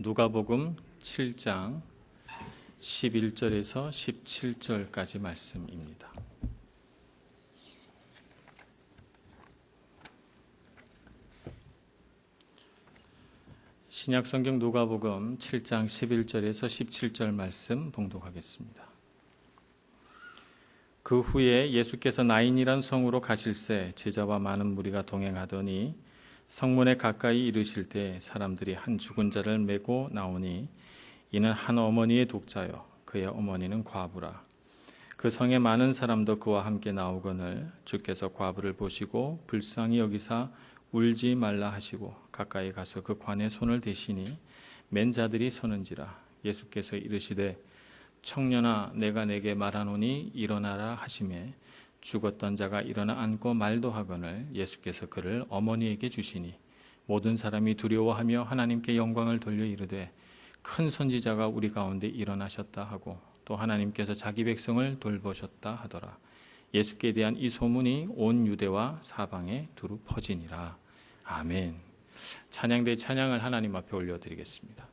누가복음 7장 11절에서 17절까지 말씀입니다. 신약성경 누가복음 7장 11절에서 17절 말씀 봉독하겠습니다. 그 후에 예수께서 나인이란 성으로 가실새 제자와 많은 무리가 동행하더니 성문에 가까이 이르실 때 사람들이 한 죽은 자를 메고 나오니 이는 한 어머니의 독자요 그의 어머니는 과부라. 그 성에 많은 사람도 그와 함께 나오거늘 주께서 과부를 보시고 불쌍히 여기사 울지 말라 하시고 가까이 가서 그 관에 손을 대시니 맨 자들이 서는지라. 예수께서 이르시되 청년아 내가 내게 말하노니 일어나라 하시매 죽었던 자가 일어나 앉고 말도 하거늘 예수께서 그를 어머니에게 주시니 모든 사람이 두려워하며 하나님께 영광을 돌려 이르되 큰 선지자가 우리 가운데 일어나셨다 하고 또 하나님께서 자기 백성을 돌보셨다 하더라. 예수께 대한 이 소문이 온 유대와 사방에 두루 퍼지니라. 아멘. 찬양대 찬양을 하나님 앞에 올려드리겠습니다.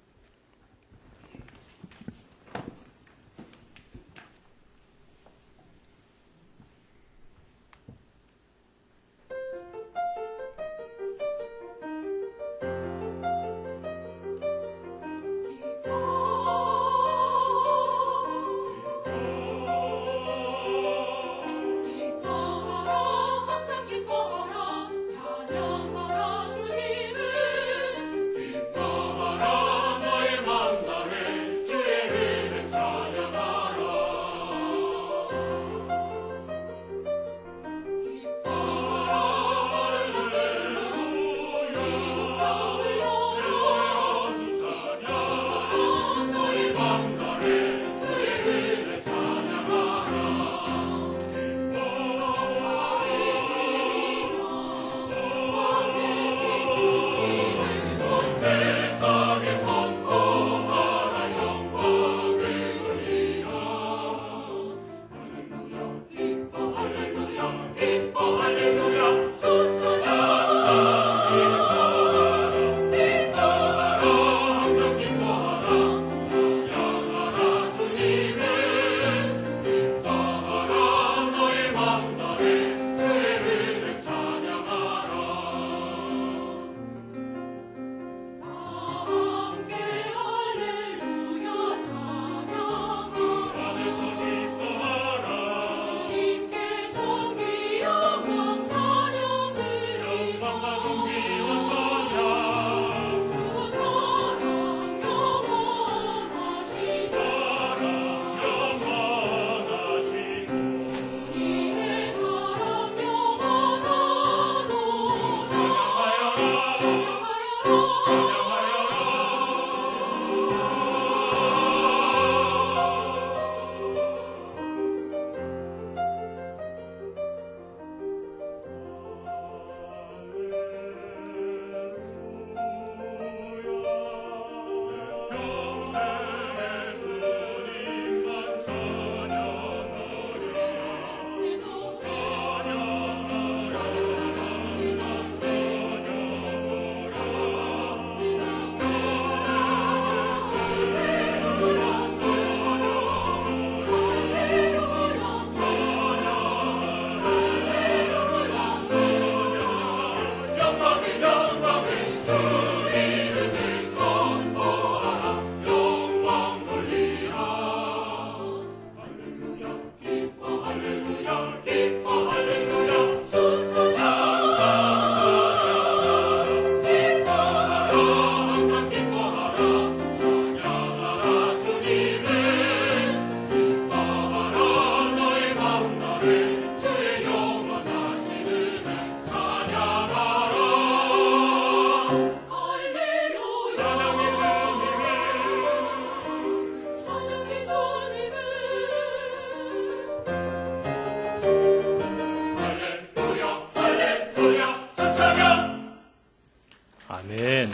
아멘.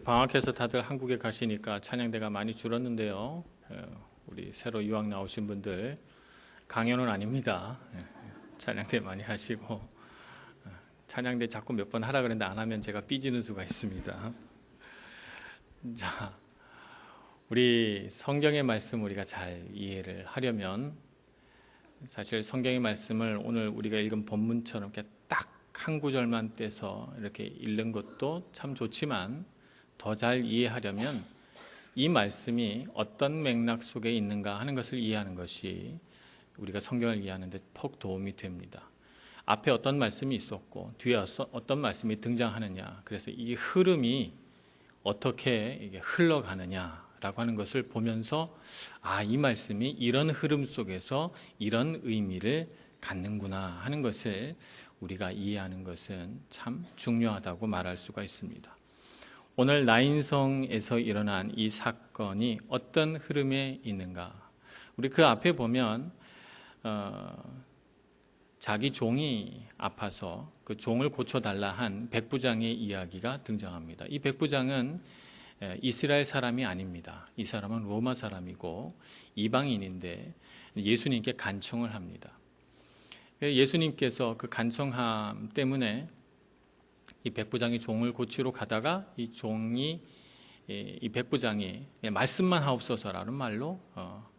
방학해서 다들 한국에 가시니까 찬양대가 많이 줄었는데요. 우리 새로 유학 나오신 분들 강연은 아닙니다. 찬양대 많이 하시고 찬양대 자꾸 몇 번 하라 그랬는데 안 하면 제가 삐지는 수가 있습니다. 자, 우리 성경의 말씀 우리가 잘 이해를 하려면 사실 성경의 말씀을 오늘 우리가 읽은 본문처럼 이렇게 딱 한 구절만 떼서 이렇게 읽는 것도 참 좋지만 더 잘 이해하려면 이 말씀이 어떤 맥락 속에 있는가 하는 것을 이해하는 것이 우리가 성경을 이해하는 데 퍽 도움이 됩니다. 앞에 어떤 말씀이 있었고 뒤에 어떤 말씀이 등장하느냐, 그래서 이 흐름이 어떻게 이게 흘러가느냐라고 하는 것을 보면서 이 말씀이 이런 흐름 속에서 이런 의미를 갖는구나 하는 것을 우리가 이해하는 것은 참 중요하다고 말할 수가 있습니다. 오늘 나인성에서 일어난 이 사건이 어떤 흐름에 있는가? 우리 그 앞에 보면 자기 종이 아파서 그 종을 고쳐달라 한 백부장의 이야기가 등장합니다. 이 백부장은 이스라엘 사람이 아닙니다. 이 사람은 로마 사람이고 이방인인데 예수님께 간청을 합니다. 예수님께서 그 간청함 때문에 이 백부장이 종을 고치러 가다가 이 백부장이 말씀만 하옵소서라는 말로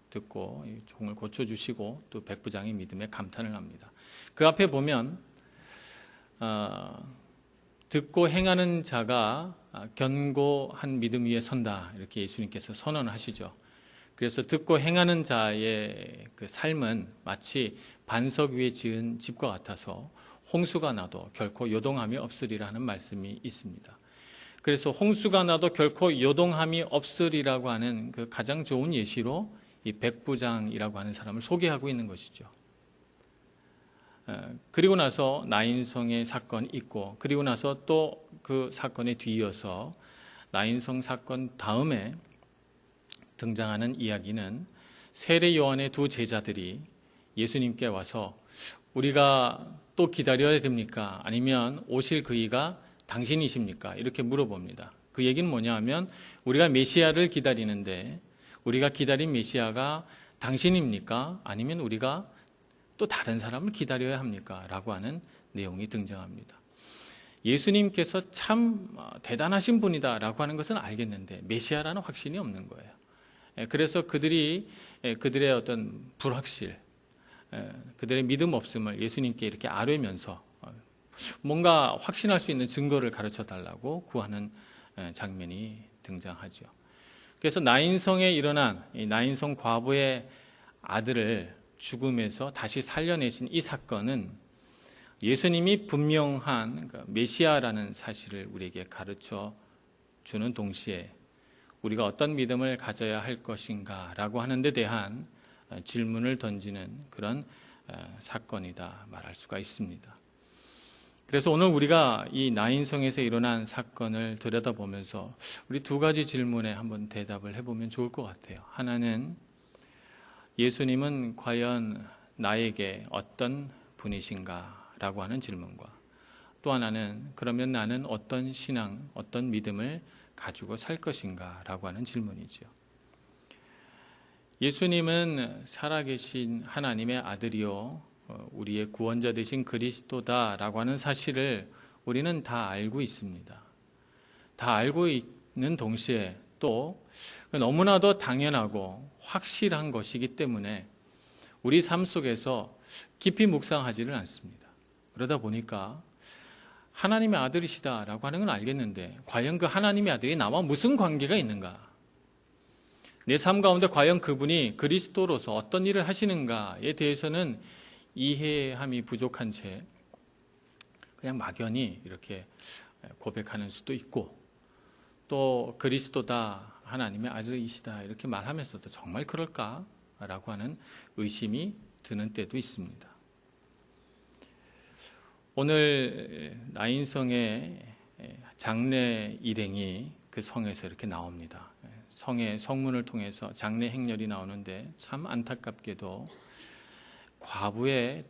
듣고 종을 고쳐주시고 또 백부장의 믿음에 감탄을 합니다. 그 앞에 보면 듣고 행하는 자가 견고한 믿음 위에 선다 이렇게 예수님께서 선언하시죠. 그래서 듣고 행하는 자의 그 삶은 마치 반석 위에 지은 집과 같아서 홍수가 나도 결코 요동함이 없으리라는 말씀이 있습니다. 그래서 홍수가 나도 결코 요동함이 없으리라고 하는 그 가장 좋은 예시로 이 백부장이라고 하는 사람을 소개하고 있는 것이죠. 그리고 나서 나인성의 사건이 있고, 그리고 나서 또 그 사건에 뒤이어서 나인성 사건 다음에 등장하는 이야기는 세례 요한의 두 제자들이 예수님께 와서 우리가 또 기다려야 됩니까? 아니면 오실 그이가 당신이십니까? 이렇게 물어봅니다. 그 얘기는 뭐냐 하면 우리가 메시아를 기다리는데 우리가 기다린 메시아가 당신입니까? 아니면 우리가 또 다른 사람을 기다려야 합니까? 라고 하는 내용이 등장합니다. 예수님께서 참 대단하신 분이다 라고 하는 것은 알겠는데 메시아라는 확신이 없는 거예요. 그래서 그들이 그들의 어떤 불확실, 그들의 믿음 없음을 예수님께 이렇게 아뢰면서 뭔가 확신할 수 있는 증거를 가르쳐 달라고 구하는 장면이 등장하죠. 그래서 나인성에 일어난 이 나인성 과부의 아들을 죽음에서 다시 살려내신 이 사건은 예수님이 분명한 메시아라는 사실을 우리에게 가르쳐 주는 동시에 우리가 어떤 믿음을 가져야 할 것인가라고 하는 데 대한 질문을 던지는 그런 사건이다 말할 수가 있습니다. 그래서 오늘 우리가 이 나인성에서 일어난 사건을 들여다보면서 우리 두 가지 질문에 한번 대답을 해보면 좋을 것 같아요. 하나는 예수님은 과연 나에게 어떤 분이신가 라고 하는 질문과 또 하나는 그러면 나는 어떤 신앙, 어떤 믿음을 가지고 살 것인가 라고 하는 질문이죠. 예수님은 살아계신 하나님의 아들이요 우리의 구원자 되신 그리스도다라고 하는 사실을 우리는 다 알고 있습니다. 다 알고 있는 동시에 또 너무나도 당연하고 확실한 것이기 때문에 우리 삶 속에서 깊이 묵상하지를 않습니다. 그러다 보니까 하나님의 아들이시다라고 하는 건 알겠는데 과연 그 하나님의 아들이 나와 무슨 관계가 있는가? 내 삶 가운데 과연 그분이 그리스도로서 어떤 일을 하시는가에 대해서는 이해함이 부족한 채 그냥 막연히 이렇게 고백하는 수도 있고 또 그리스도다, 하나님의 아들이시다 이렇게 말하면서도 정말 그럴까라고 하는 의심이 드는 때도 있습니다. 오늘 나인성의 장례 일행이 그 성에서 이렇게 나옵니다. 성의 성문을 통해서 장례 행렬이 나오는데 참 안타깝게도 과부의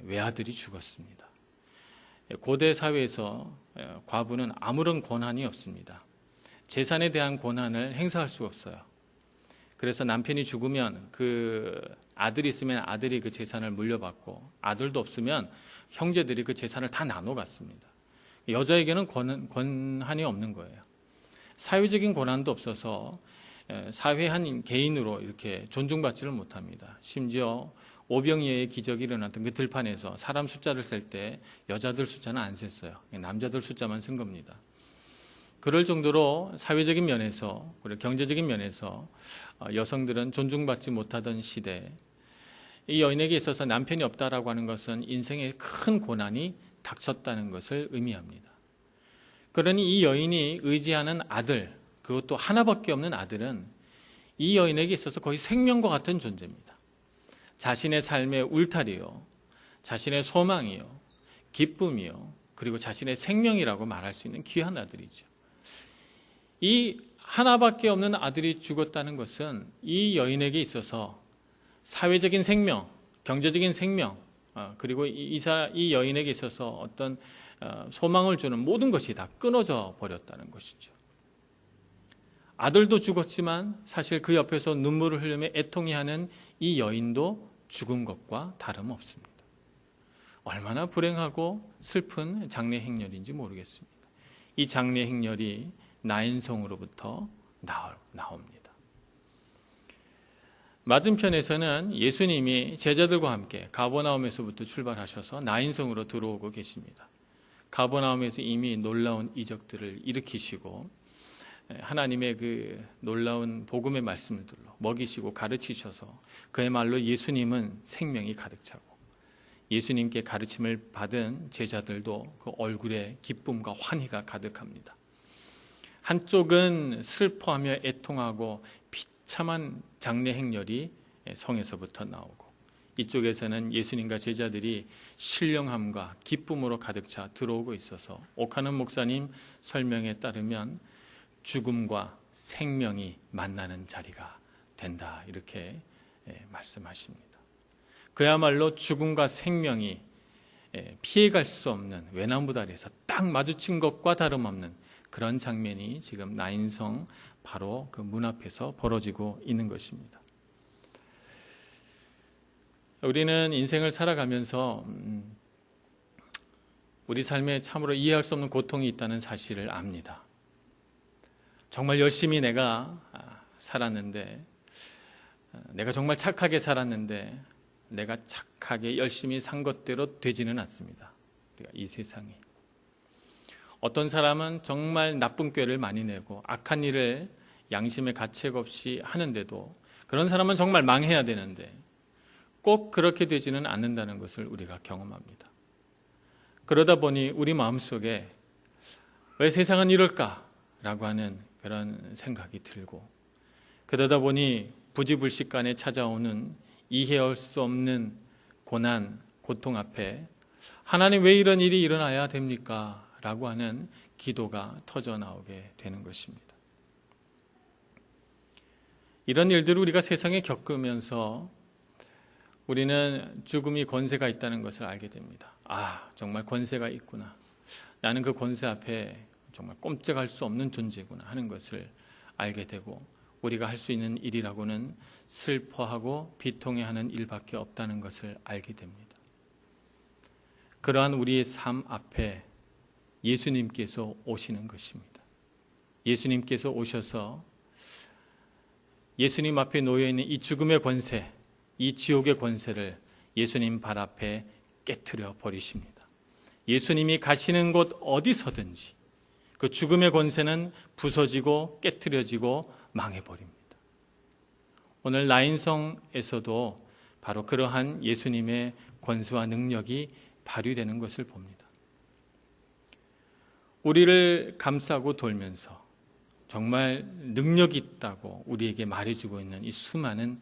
외아들이 죽었습니다. 고대 사회에서 과부는 아무런 권한이 없습니다. 재산에 대한 권한을 행사할 수 없어요. 그래서 남편이 죽으면 그 아들이 있으면 아들이 그 재산을 물려받고 아들도 없으면 형제들이 그 재산을 다 나눠 갔습니다. 여자에게는 권한이 없는 거예요. 사회적인 권한도 없어서 사회 한 개인으로 이렇게 존중받지를 못합니다. 심지어 오병이어의 기적이 일어났던 그 들판에서 사람 숫자를 셀 때 여자들 숫자는 안 셌어요. 남자들 숫자만 쓴 겁니다. 그럴 정도로 사회적인 면에서 그리고 경제적인 면에서 여성들은 존중받지 못하던 시대, 이 여인에게 있어서 남편이 없다라고 하는 것은 인생의 큰 고난이 닥쳤다는 것을 의미합니다. 그러니 이 여인이 의지하는 아들, 그것도 하나밖에 없는 아들은 이 여인에게 있어서 거의 생명과 같은 존재입니다. 자신의 삶의 울타리요, 자신의 소망이요, 기쁨이요, 그리고 자신의 생명이라고 말할 수 있는 귀한 아들이죠. 이 하나밖에 없는 아들이 죽었다는 것은 이 여인에게 있어서 사회적인 생명, 경제적인 생명, 그리고 이 여인에게 있어서 어떤 소망을 주는 모든 것이 다 끊어져 버렸다는 것이죠. 아들도 죽었지만 사실 그 옆에서 눈물을 흘리며 애통해하는 이 여인도 죽은 것과 다름없습니다. 얼마나 불행하고 슬픈 장례 행렬인지 모르겠습니다. 이 장례 행렬이 나인성으로부터 나옵니다. 맞은편에서는 예수님이 제자들과 함께 가버나움에서부터 출발하셔서 나인성으로 들어오고 계십니다. 가버나움에서 이미 놀라운 이적들을 일으키시고 하나님의 그 놀라운 복음의 말씀을 들러 먹이시고 가르치셔서 그야말로 예수님은 생명이 가득 차고 예수님께 가르침을 받은 제자들도 그 얼굴에 기쁨과 환희가 가득합니다. 한쪽은 슬퍼하며 애통하고 비참한 장례 행렬이 성에서부터 나오고 이쪽에서는 예수님과 제자들이 신령함과 기쁨으로 가득 차 들어오고 있어서 옥하는 목사님 설명에 따르면 죽음과 생명이 만나는 자리가 된다 이렇게 말씀하십니다. 그야말로 죽음과 생명이 피해갈 수 없는 외나무다리에서 딱 마주친 것과 다름없는 그런 장면이 지금 나인성 바로 그 문 앞에서 벌어지고 있는 것입니다. 우리는 인생을 살아가면서 우리 삶에 참으로 이해할 수 없는 고통이 있다는 사실을 압니다. 정말 열심히 내가 살았는데, 내가 정말 착하게 살았는데, 내가 착하게 열심히 산 것대로 되지는 않습니다. 이 세상이. 어떤 사람은 정말 나쁜 꾀를 많이 내고 악한 일을 양심의 가책 없이 하는데도 그런 사람은 정말 망해야 되는데 꼭 그렇게 되지는 않는다는 것을 우리가 경험합니다. 그러다 보니 우리 마음속에 왜 세상은 이럴까라고 하는 그런 생각이 들고 그러다 보니 부지불식간에 찾아오는 이해할 수 없는 고난, 고통 앞에 하나님 왜 이런 일이 일어나야 됩니까? 라고 하는 기도가 터져 나오게 되는 것입니다. 이런 일들을 우리가 세상에 겪으면서 우리는 죽음이 권세가 있다는 것을 알게 됩니다. 아, 정말 권세가 있구나. 나는 그 권세 앞에 정말 꼼짝할 수 없는 존재구나 하는 것을 알게 되고 우리가 할 수 있는 일이라고는 슬퍼하고 비통해하는 일밖에 없다는 것을 알게 됩니다. 그러한 우리의 삶 앞에 예수님께서 오시는 것입니다. 예수님께서 오셔서 예수님 앞에 놓여있는 이 죽음의 권세, 이 지옥의 권세를 예수님 발 앞에 깨트려 버리십니다. 예수님이 가시는 곳 어디서든지 그 죽음의 권세는 부서지고 깨트려지고 망해버립니다. 오늘 나인성에서도 바로 그러한 예수님의 권세와 능력이 발휘되는 것을 봅니다. 우리를 감싸고 돌면서 정말 능력이 있다고 우리에게 말해주고 있는 이 수많은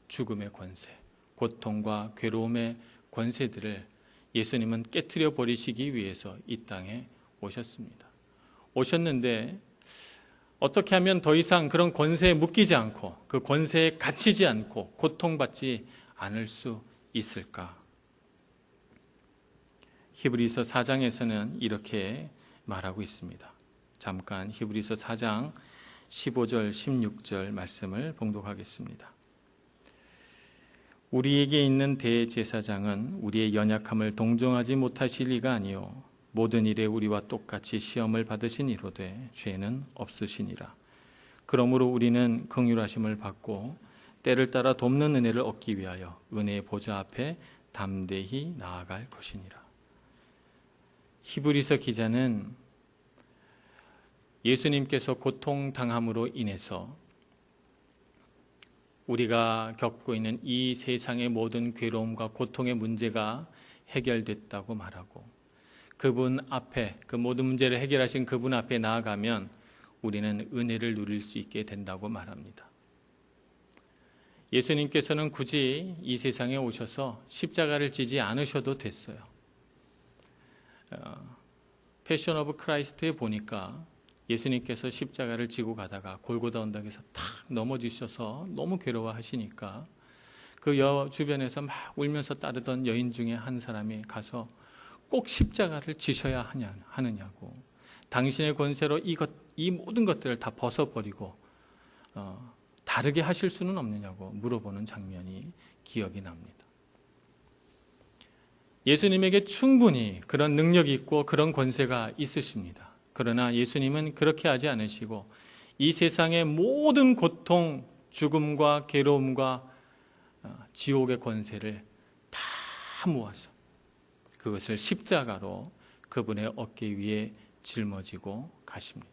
죽음의 권세, 고통과 괴로움의 권세들을 예수님은 깨트려 버리시기 위해서 이 땅에 오셨습니다. 오셨는데 어떻게 하면 더 이상 그런 권세에 묶이지 않고 그 권세에 갇히지 않고 고통받지 않을 수 있을까? 히브리서 4장에서는 이렇게 말하고 있습니다. 잠깐 히브리서 4장 15절, 16절 말씀을 봉독하겠습니다. 우리에게 있는 대제사장은 우리의 연약함을 동정하지 못하실 이가 아니요 모든 일에 우리와 똑같이 시험을 받으신 이로되 죄는 없으시니라. 그러므로 우리는 긍휼하심을 받고 때를 따라 돕는 은혜를 얻기 위하여 은혜의 보좌 앞에 담대히 나아갈 것이니라. 히브리서 기자는 예수님께서 고통당함으로 인해서 우리가 겪고 있는 이 세상의 모든 괴로움과 고통의 문제가 해결됐다고 말하고 그분 앞에, 그 모든 문제를 해결하신 그분 앞에 나아가면 우리는 은혜를 누릴 수 있게 된다고 말합니다. 예수님께서는 굳이 이 세상에 오셔서 십자가를 지지 않으셔도 됐어요. 패션 오브 크라이스트에 보니까 예수님께서 십자가를 지고 가다가 골고다 언덕에서 탁 넘어지셔서 너무 괴로워하시니까 그 주변에서 막 울면서 따르던 여인 중에 한 사람이 가서 꼭 십자가를 지셔야 하느냐고, 당신의 권세로 이 모든 것들을 다 벗어버리고 다르게 하실 수는 없느냐고 물어보는 장면이 기억이 납니다. 예수님에게 충분히 그런 능력이 있고 그런 권세가 있으십니다. 그러나 예수님은 그렇게 하지 않으시고 이 세상의 모든 고통, 죽음과 괴로움과 지옥의 권세를 다 모아서 그것을 십자가로 그분의 어깨 위에 짊어지고 가십니다.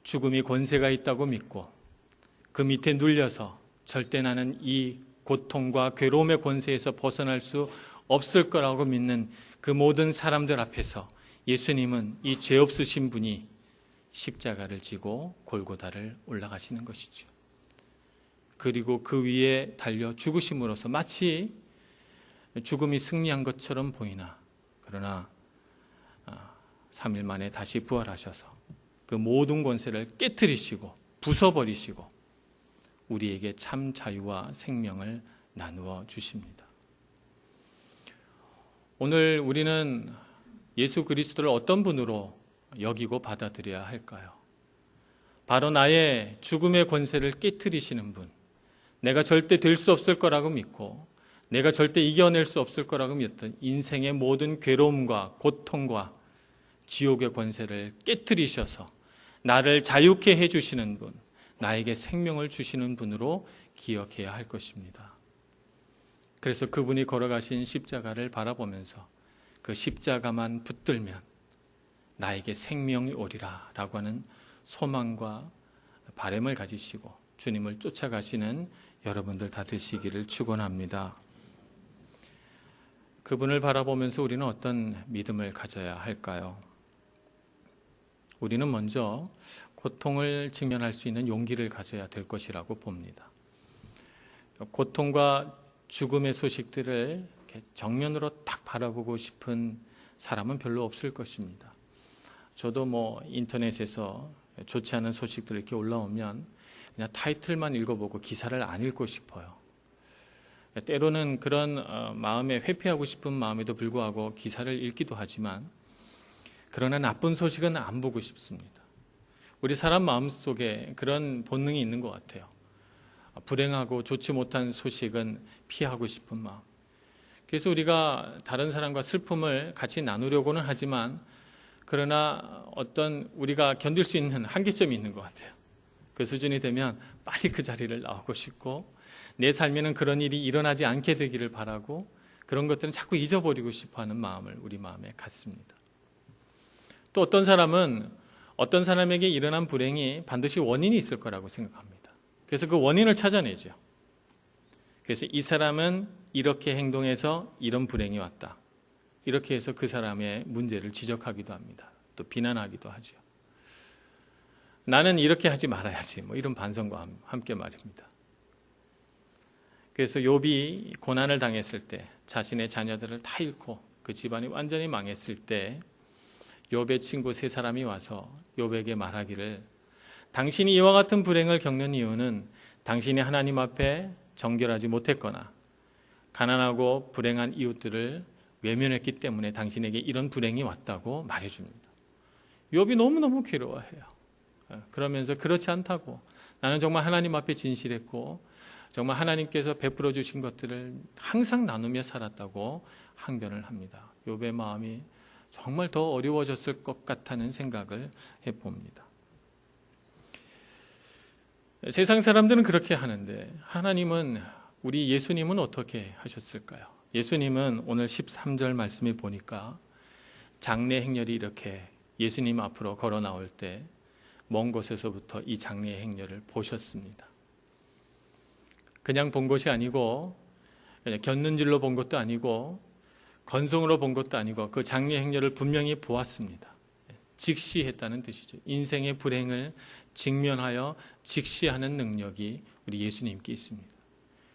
죽음이 권세가 있다고 믿고 그 밑에 눌려서 절대 나는 이 고통과 괴로움의 권세에서 벗어날 수 없을 거라고 믿는 그 모든 사람들 앞에서 예수님은 이 죄 없으신 분이 십자가를 지고 골고다를 올라가시는 것이죠. 그리고 그 위에 달려 죽으심으로써 마치 죽음이 승리한 것처럼 보이나 그러나 3일 만에 다시 부활하셔서 그 모든 권세를 깨트리시고 부숴버리시고 우리에게 참 자유와 생명을 나누어 주십니다. 오늘 우리는 예수 그리스도를 어떤 분으로 여기고 받아들여야 할까요? 바로 나의 죽음의 권세를 깨트리시는 분, 내가 절대 될 수 없을 거라고 믿고 내가 절대 이겨낼 수 없을 거라고 믿었던 인생의 모든 괴로움과 고통과 지옥의 권세를 깨트리셔서 나를 자유케 해주시는 분, 나에게 생명을 주시는 분으로 기억해야 할 것입니다. 그래서 그분이 걸어가신 십자가를 바라보면서 그 십자가만 붙들면 나에게 생명이 오리라 라고 하는 소망과 바람을 가지시고 주님을 쫓아가시는 여러분들 다 되시기를 축원합니다. 그분을 바라보면서 우리는 어떤 믿음을 가져야 할까요? 우리는 먼저 고통을 직면할 수 있는 용기를 가져야 될 것이라고 봅니다. 고통과 죽음의 소식들을 정면으로 딱 바라보고 싶은 사람은 별로 없을 것입니다. 저도 인터넷에서 좋지 않은 소식들이 이렇게 올라오면 그냥 타이틀만 읽어보고 기사를 안 읽고 싶어요. 때로는 그런 마음에 회피하고 싶은 마음에도 불구하고 기사를 읽기도 하지만 그러나 나쁜 소식은 안 보고 싶습니다. 우리 사람 마음속에 그런 본능이 있는 것 같아요. 불행하고 좋지 못한 소식은 피하고 싶은 마음. 그래서 우리가 다른 사람과 슬픔을 같이 나누려고는 하지만 그러나 어떤 우리가 견딜 수 있는 한계점이 있는 것 같아요. 그 수준이 되면 빨리 그 자리를 나오고 싶고 내 삶에는 그런 일이 일어나지 않게 되기를 바라고 그런 것들은 자꾸 잊어버리고 싶어하는 마음을 우리 마음에 갖습니다. 또 어떤 사람은 어떤 사람에게 일어난 불행이 반드시 원인이 있을 거라고 생각합니다. 그래서 그 원인을 찾아내죠. 그래서 이 사람은 이렇게 행동해서 이런 불행이 왔다. 이렇게 해서 그 사람의 문제를 지적하기도 합니다. 또 비난하기도 하죠. 나는 이렇게 하지 말아야지. 이런 반성과 함께 말입니다. 그래서 욥이 고난을 당했을 때 자신의 자녀들을 다 잃고 그 집안이 완전히 망했을 때 욥의 친구 세 사람이 와서 욥에게 말하기를 당신이 이와 같은 불행을 겪는 이유는 당신이 하나님 앞에 정결하지 못했거나 가난하고 불행한 이웃들을 외면했기 때문에 당신에게 이런 불행이 왔다고 말해줍니다. 욥이 너무너무 괴로워해요. 그러면서 그렇지 않다고, 나는 정말 하나님 앞에 진실했고 정말 하나님께서 베풀어 주신 것들을 항상 나누며 살았다고 항변을 합니다. 욥의 마음이 정말 더 어려워졌을 것 같다는 생각을 해봅니다. 세상 사람들은 그렇게 하는데 하나님은, 우리 예수님은 어떻게 하셨을까요? 예수님은 오늘 13절 말씀에 보니까 장례 행렬이 이렇게 예수님 앞으로 걸어 나올 때 먼 곳에서부터 이 장례 행렬을 보셨습니다. 그냥 본 것이 아니고, 그냥 곁눈질로 본 것도 아니고, 건성으로 본 것도 아니고, 그 장례 행렬을 분명히 보았습니다. 직시했다는 뜻이죠. 인생의 불행을 직면하여 직시하는 능력이 우리 예수님께 있습니다.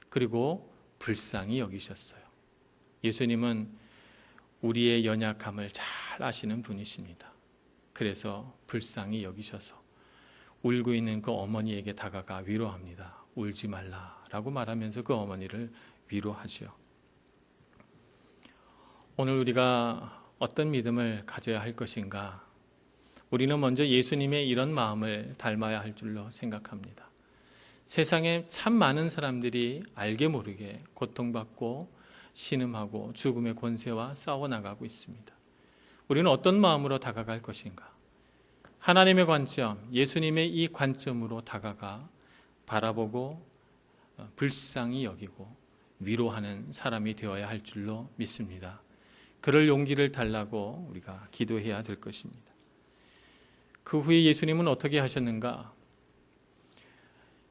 그리고 불쌍히 여기셨어요. 예수님은 우리의 연약함을 잘 아시는 분이십니다. 그래서 불쌍히 여기셔서 울고 있는 그 어머니에게 다가가 위로합니다. 울지 말라라고 말하면서 그 어머니를 위로하죠. 오늘 우리가 어떤 믿음을 가져야 할 것인가? 우리는 먼저 예수님의 이런 마음을 닮아야 할 줄로 생각합니다. 세상에 참 많은 사람들이 알게 모르게 고통받고 신음하고 죽음의 권세와 싸워나가고 있습니다. 우리는 어떤 마음으로 다가갈 것인가? 하나님의 관점, 예수님의 이 관점으로 다가가 바라보고 불쌍히 여기고 위로하는 사람이 되어야 할 줄로 믿습니다. 그럴 용기를 달라고 우리가 기도해야 될 것입니다. 그 후에 예수님은 어떻게 하셨는가?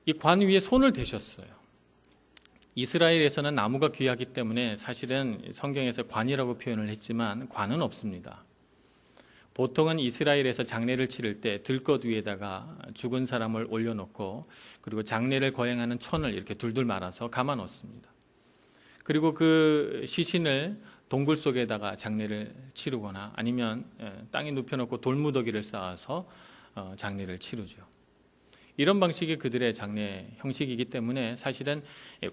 이 관 위에 손을 대셨어요. 이스라엘에서는 나무가 귀하기 때문에 사실은 성경에서 관이라고 표현을 했지만 관은 없습니다. 보통은 이스라엘에서 장례를 치를 때 들것 위에다가 죽은 사람을 올려놓고 그리고 장례를 거행하는 천을 이렇게 둘둘 말아서 감아 놓습니다. 그리고 그 시신을 동굴 속에다가 장례를 치르거나 아니면 땅에 눕혀놓고 돌무더기를 쌓아서 장례를 치르죠. 이런 방식이 그들의 장례 형식이기 때문에 사실은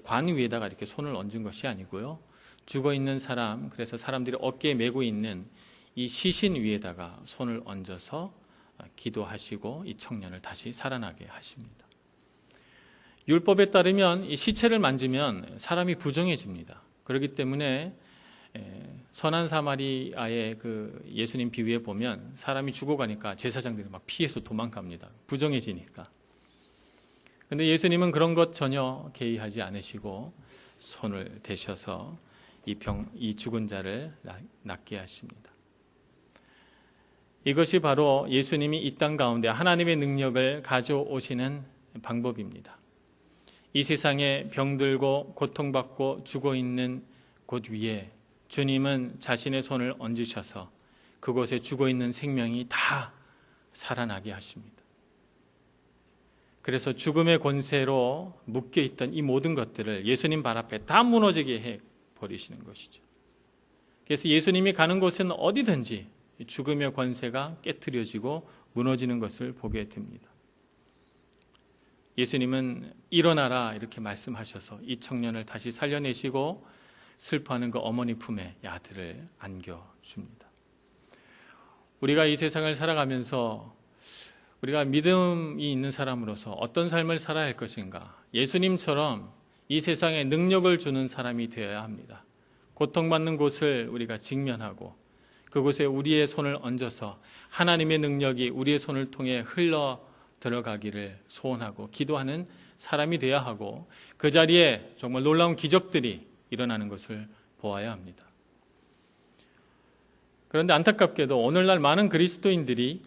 관 위에다가 이렇게 손을 얹은 것이 아니고요. 죽어있는 사람, 그래서 사람들이 어깨에 메고 있는 이 시신 위에다가 손을 얹어서 기도하시고 이 청년을 다시 살아나게 하십니다. 율법에 따르면 이 시체를 만지면 사람이 부정해집니다. 그렇기 때문에 선한 사마리아의 그 예수님 비유에 보면 사람이 죽어가니까 제사장들이 막 피해서 도망갑니다. 부정해지니까. 그런데 예수님은 그런 것 전혀 개의하지 않으시고 손을 대셔서 이 죽은 자를 낫게 하십니다. 이것이 바로 예수님이 이 땅 가운데 하나님의 능력을 가져오시는 방법입니다. 이 세상에 병들고 고통받고 죽어있는 곳 위에 주님은 자신의 손을 얹으셔서 그곳에 죽어있는 생명이 다 살아나게 하십니다. 그래서 죽음의 권세로 묶여있던 이 모든 것들을 예수님 발 앞에 다 무너지게 해버리시는 것이죠. 그래서 예수님이 가는 곳은 어디든지 죽음의 권세가 깨트려지고 무너지는 것을 보게 됩니다. 예수님은 일어나라 이렇게 말씀하셔서 이 청년을 다시 살려내시고 슬퍼하는 그 어머니 품에 아들을 안겨줍니다. 우리가 이 세상을 살아가면서 우리가 믿음이 있는 사람으로서 어떤 삶을 살아야 할 것인가? 예수님처럼 이 세상에 능력을 주는 사람이 되어야 합니다. 고통받는 곳을 우리가 직면하고 그곳에 우리의 손을 얹어서 하나님의 능력이 우리의 손을 통해 흘러 들어가기를 소원하고 기도하는 사람이 되어야 하고 그 자리에 정말 놀라운 기적들이 일어나는 것을 보아야 합니다. 그런데 안타깝게도 오늘날 많은 그리스도인들이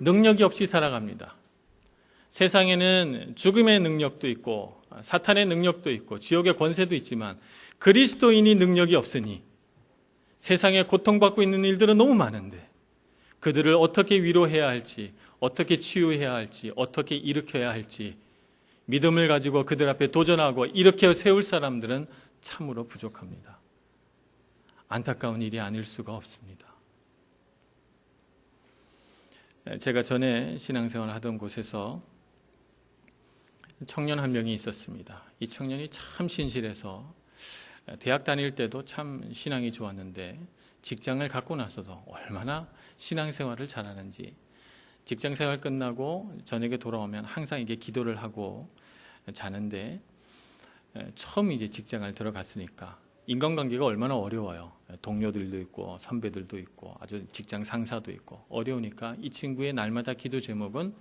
능력이 없이 살아갑니다. 세상에는 죽음의 능력도 있고 사탄의 능력도 있고 지옥의 권세도 있지만 그리스도인이 능력이 없으니 세상에 고통받고 있는 일들은 너무 많은데 그들을 어떻게 위로해야 할지, 어떻게 치유해야 할지, 어떻게 일으켜야 할지 믿음을 가지고 그들 앞에 도전하고 일으켜 세울 사람들은 참으로 부족합니다. 안타까운 일이 아닐 수가 없습니다. 제가 전에 신앙생활을 하던 곳에서 청년 한 명이 있었습니다. 이 청년이 참 신실해서 대학 다닐 때도 참 신앙이 좋았는데 직장을 갖고 나서도 얼마나 신앙생활을 잘하는지 직장 생활 끝나고 저녁에 돌아오면 항상 이게 기도를 하고 자는데, 처음 이제 직장을 들어갔으니까 인간관계가 얼마나 어려워요. 동료들도 있고 선배들도 있고 아주 직장 상사도 있고 어려우니까 이 친구의 날마다 기도 제목은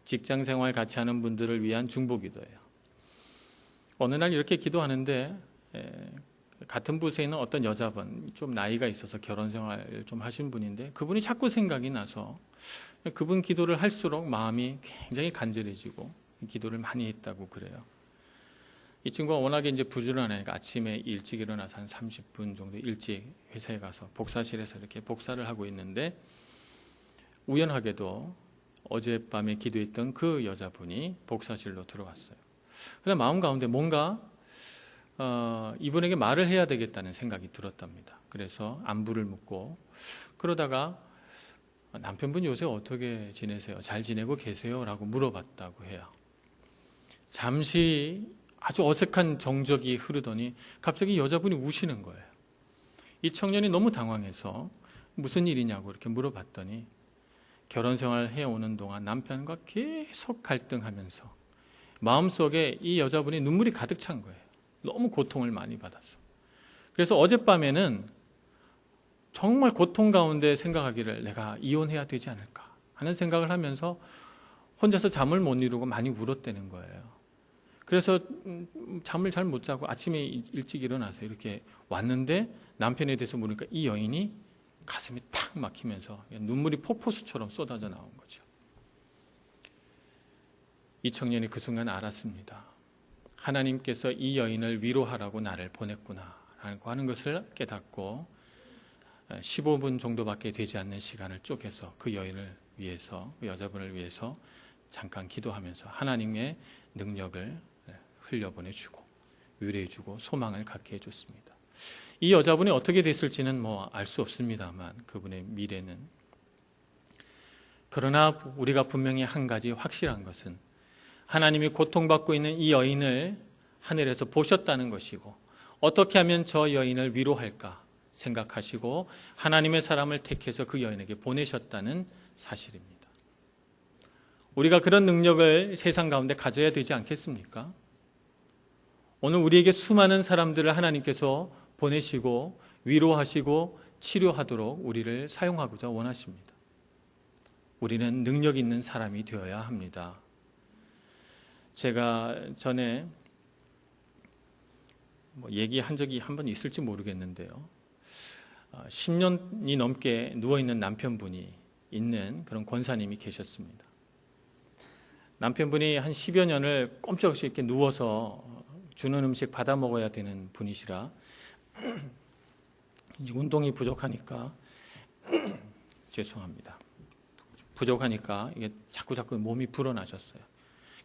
직장 생활 같이 하는 분들을 위한 중보기도예요. 어느 날 이렇게 기도하는데 같은 부서에 있는 어떤 여자분, 좀 나이가 있어서 결혼 생활 좀 하신 분인데 그분이 자꾸 생각이 나서 그분 기도를 할수록 마음이 굉장히 간절해지고 기도를 많이 했다고 그래요. 이 친구가 워낙에 이제 부지런하니까 아침에 일찍 일어나서 한 30분 정도 일찍 회사에 가서 복사실에서 이렇게 복사를 하고 있는데 우연하게도 어젯밤에 기도했던 그 여자분이 복사실로 들어왔어요. 그래서 마음 가운데 뭔가 이분에게 말을 해야 되겠다는 생각이 들었답니다. 그래서 안부를 묻고 그러다가 남편분 요새 어떻게 지내세요? 잘 지내고 계세요? 라고 물어봤다고 해요. 잠시 아주 어색한 정적이 흐르더니 갑자기 여자분이 우시는 거예요. 이 청년이 너무 당황해서 무슨 일이냐고 이렇게 물어봤더니 결혼 생활 해오는 동안 남편과 계속 갈등하면서 마음속에 이 여자분이 눈물이 가득 찬 거예요. 너무 고통을 많이 받았어. 그래서 어젯밤에는 정말 고통 가운데 생각하기를 내가 이혼해야 되지 않을까 하는 생각을 하면서 혼자서 잠을 못 이루고 많이 울었다는 거예요. 그래서 잠을 잘 못 자고 아침에 일찍 일어나서 이렇게 왔는데 남편에 대해서 물으니까 이 여인이 가슴이 탁 막히면서 눈물이 폭포수처럼 쏟아져 나온 거죠. 이 청년이 그 순간 알았습니다. 하나님께서 이 여인을 위로하라고 나를 보냈구나 라고 하는 것을 깨닫고 15분 정도밖에 되지 않는 시간을 쪼개서 그 여인을 위해서, 그 여자분을 위해서 잠깐 기도하면서 하나님의 능력을 흘려보내주고 위로해주고 소망을 갖게 해줬습니다. 이 여자분이 어떻게 됐을지는 알 수 없습니다만 그분의 미래는, 그러나 우리가 분명히 한 가지 확실한 것은 하나님이 고통받고 있는 이 여인을 하늘에서 보셨다는 것이고 어떻게 하면 저 여인을 위로할까 생각하시고 하나님의 사람을 택해서 그 여인에게 보내셨다는 사실입니다. 우리가 그런 능력을 세상 가운데 가져야 되지 않겠습니까? 오늘 우리에게 수많은 사람들을 하나님께서 보내시고 위로하시고 치료하도록 우리를 사용하고자 원하십니다. 우리는 능력 있는 사람이 되어야 합니다. 제가 전에 얘기한 적이 한 번 있을지 모르겠는데요. 10년이 넘게 누워있는 남편분이 있는 그런 권사님이 계셨습니다. 남편분이 한 10여 년을 꼼짝없이 이렇게 누워서 주는 음식 받아 먹어야 되는 분이시라 운동이 부족하니까 죄송합니다. 부족하니까 이게 자꾸 몸이 불어나셨어요.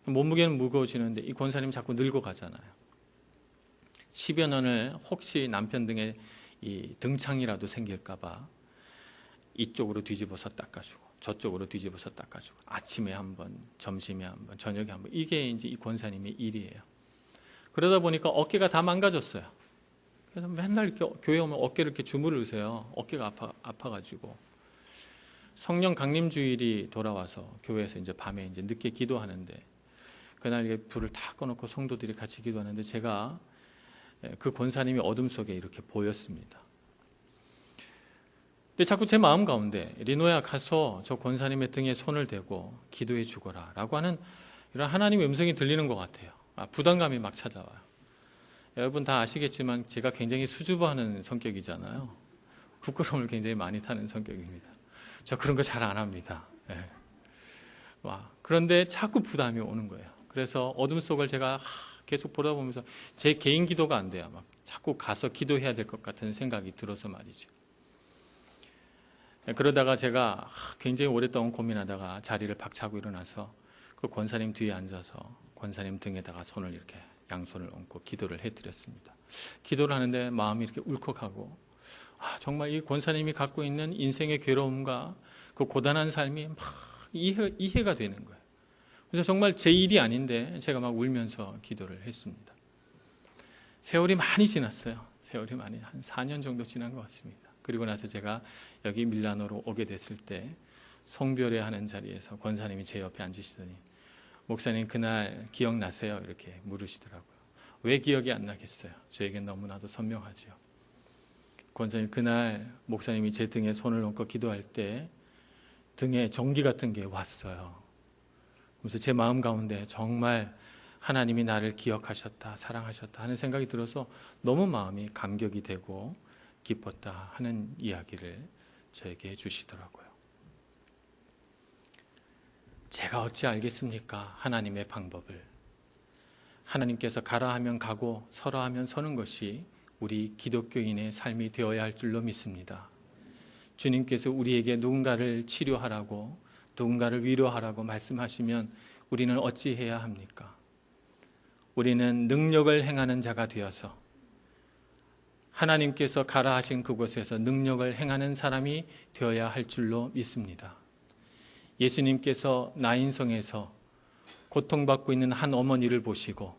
몸무게는 무거워지는데 이 권사님 자꾸 늙어가잖아요. 10여 년을 혹시 남편 등에 이 등창이라도 생길까봐 이쪽으로 뒤집어서 닦아주고 저쪽으로 뒤집어서 닦아주고 아침에 한 번, 점심에 한 번, 저녁에 한 번, 이게 이제 이 권사님의 일이에요. 그러다 보니까 어깨가 다 망가졌어요. 그래서 맨날 이렇게 교회 오면 어깨를 이렇게 주무르세요. 어깨가 아파가지고 성령 강림 주일이 돌아와서 교회에서 이제 밤에 이제 늦게 기도하는데 그날 이게 불을 다 꺼놓고 성도들이 같이 기도하는데 제가 그 권사님이 어둠 속에 이렇게 보였습니다. 근데 자꾸 제 마음 가운데 리노야 가서 저 권사님의 등에 손을 대고 기도해 주거라 라고 하는 이런 하나님의 음성이 들리는 것 같아요. 부담감이 막 찾아와요. 여러분 다 아시겠지만 제가 굉장히 수줍어하는 성격이잖아요. 부끄러움을 굉장히 많이 타는 성격입니다. 저 그런 거 잘 안 합니다. 네. 그런데 자꾸 부담이 오는 거예요. 그래서 어둠 속을 제가 계속 보다 보면서 제 개인 기도가 안 돼요. 막 자꾸 가서 기도해야 될 것 같은 생각이 들어서 말이죠. 그러다가 제가 굉장히 오랫동안 고민하다가 자리를 박차고 일어나서 그 권사님 뒤에 앉아서 권사님 등에다가 손을 이렇게 양손을 얹고 기도를 해드렸습니다. 기도를 하는데 마음이 이렇게 울컥하고 정말 이 권사님이 갖고 있는 인생의 괴로움과 그 고단한 삶이 막 이해가 되는 거예요. 그래서 정말 제 일이 아닌데 제가 막 울면서 기도를 했습니다. 세월이 많이 지났어요. 세월이 많이 한 4년 정도 지난 것 같습니다. 그리고 나서 제가 여기 밀라노로 오게 됐을 때 송별회하는 자리에서 권사님이 제 옆에 앉으시더니 목사님 그날 기억나세요? 이렇게 물으시더라고요. 왜 기억이 안 나겠어요? 저에겐 너무나도 선명하죠. 권사님 그날 목사님이 제 등에 손을 얹고 기도할 때 등에 전기 같은 게 왔어요. 그래서 제 마음 가운데 정말 하나님이 나를 기억하셨다, 사랑하셨다 하는 생각이 들어서 너무 마음이 감격이 되고 기뻤다 하는 이야기를 저에게 해주시더라고요. 제가 어찌 알겠습니까? 하나님의 방법을. 하나님께서 가라 하면 가고 서라 하면 서는 것이 우리 기독교인의 삶이 되어야 할 줄로 믿습니다. 주님께서 우리에게 누군가를 치료하라고, 누군가를 위로하라고 말씀하시면 우리는 어찌해야 합니까? 우리는 능력을 행하는 자가 되어서 하나님께서 가라 하신 그곳에서 능력을 행하는 사람이 되어야 할 줄로 믿습니다. 예수님께서 나인성에서 고통받고 있는 한 어머니를 보시고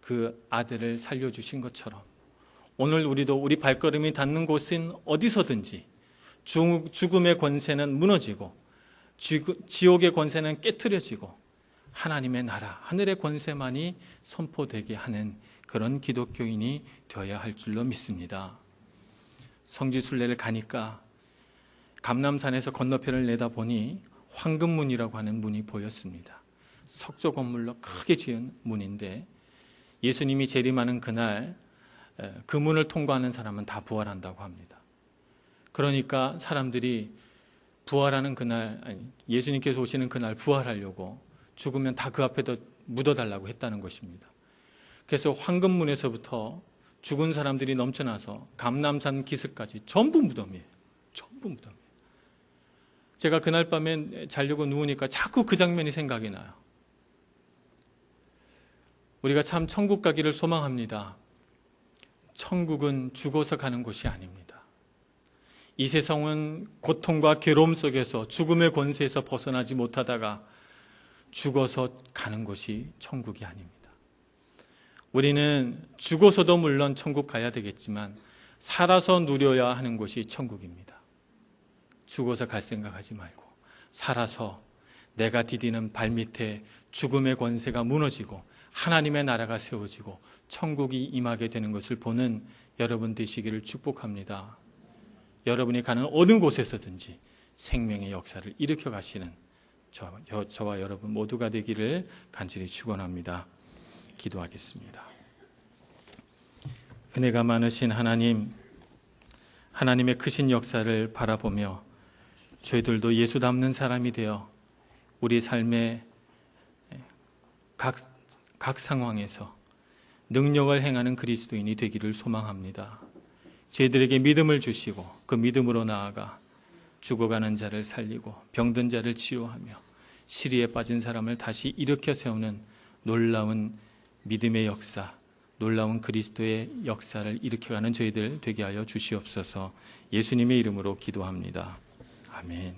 그 아들을 살려주신 것처럼 오늘 우리도 우리 발걸음이 닿는 곳은 어디서든지 죽음의 권세는 무너지고 지옥의 권세는 깨트려지고 하나님의 나라, 하늘의 권세만이 선포되게 하는 그런 기독교인이 되어야 할 줄로 믿습니다. 성지순례를 가니까 감람산에서 건너편을 내다보니 황금문이라고 하는 문이 보였습니다. 석조 건물로 크게 지은 문인데 예수님이 재림하는 그날 그 문을 통과하는 사람은 다 부활한다고 합니다. 그러니까 사람들이 부활하는 그날, 예수님께서 오시는 그날 부활하려고 죽으면 다 그 앞에다 묻어달라고 했다는 것입니다. 그래서 황금문에서부터 죽은 사람들이 넘쳐나서 감람산 기슭까지 전부 무덤이에요. 전부 무덤이에요. 제가 그날 밤에 자려고 누우니까 자꾸 그 장면이 생각이 나요. 우리가 참 천국 가기를 소망합니다. 천국은 죽어서 가는 곳이 아닙니다. 이 세상은 고통과 괴로움 속에서 죽음의 권세에서 벗어나지 못하다가 죽어서 가는 곳이 천국이 아닙니다. 우리는 죽어서도 물론 천국 가야 되겠지만 살아서 누려야 하는 곳이 천국입니다. 죽어서 갈 생각하지 말고 살아서 내가 디디는 발밑에 죽음의 권세가 무너지고 하나님의 나라가 세워지고 천국이 임하게 되는 것을 보는 여러분 되시기를 축복합니다. 여러분이 가는 어느 곳에서든지 생명의 역사를 일으켜 가시는 저와 여러분 모두가 되기를 간절히 축원합니다. 기도하겠습니다. 은혜가 많으신 하나님, 하나님의 크신 역사를 바라보며 저희들도 예수 닮는 사람이 되어 우리 삶의 각 상황에서 능력을 행하는 그리스도인이 되기를 소망합니다. 저희들에게 믿음을 주시고 그 믿음으로 나아가 죽어가는 자를 살리고 병든 자를 치유하며 시리에 빠진 사람을 다시 일으켜 세우는 놀라운 믿음의 역사, 놀라운 그리스도의 역사를 일으켜가는 저희들 되게 하여 주시옵소서. 예수님의 이름으로 기도합니다. 아멘.